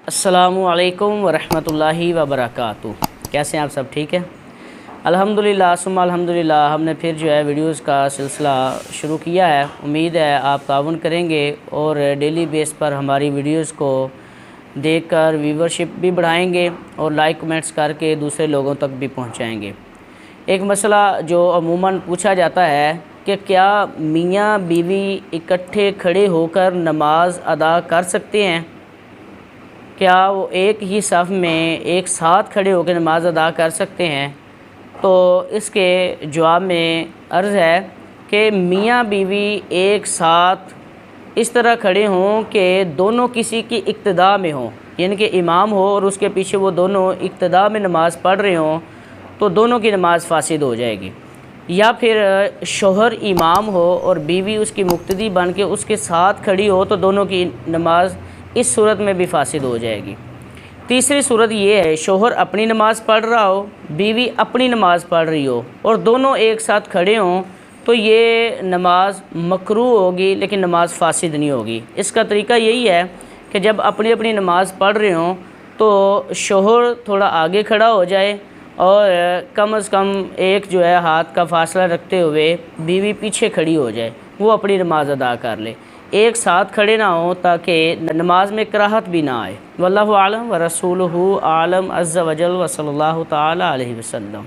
अस्सलामु अलैकुम वरहमतुल्लाहि वबरकातुहू। कैसे हैं आप सब? ठीक है अल्हम्दुलिल्लाह सुम्मा अल्हम्दुलिल्लाह। हमने फिर जो है वीडियोस का सिलसिला शुरू किया है। उम्मीद है आप ताउन करेंगे और डेली बेस पर हमारी वीडियोस को देखकर व्यूवरशिप भी बढ़ाएंगे और लाइक कमेंट्स करके दूसरे लोगों तक भी पहुंचाएंगे। एक मसला जो अमूमन पूछा जाता है कि क्या मियाँ बीवी इकट्ठे खड़े होकर नमाज अदा कर सकते हैं? क्या वो एक ही सफ़ में एक साथ खड़े होकर नमाज अदा कर सकते हैं? तो इसके जवाब में अर्ज़ है कि मियाँ बीवी एक साथ इस तरह खड़े हों कि दोनों किसी की इक्तदा में हों, यानी कि इमाम हो और उसके पीछे वो दोनों इक्तदा में नमाज़ पढ़ रहे हों, तो दोनों की नमाज़ फासिद हो जाएगी। या फिर शोहर इमाम हो और बीवी उसकी मुक्तदी बन के उसके साथ खड़ी हो, तो दोनों की नमाज़ इस सूरत में भी फासिद हो जाएगी। तीसरी सूरत ये है, शोहर अपनी नमाज़ पढ़ रहा हो, बीवी अपनी नमाज़ पढ़ रही हो और दोनों एक साथ खड़े हों, तो ये नमाज मकरूह होगी लेकिन नमाज फासिद नहीं होगी। इसका तरीका यही है कि जब अपनी अपनी नमाज़ पढ़ रहे हों तो शोहर थोड़ा आगे खड़ा हो जाए और कम से कम एक जो है हाथ का फासला रखते हुए बीवी पीछे खड़ी हो जाए, वो अपनी नमाज अदा कर ले। एक साथ खड़े ना हो ताकि नमाज में कराहत भी ना आए। वल्लाहु आलम व रसूलुहु आलम अज़्ज़ा वजल व सल्लल्लाहु तआला अलैहि वसल्लम।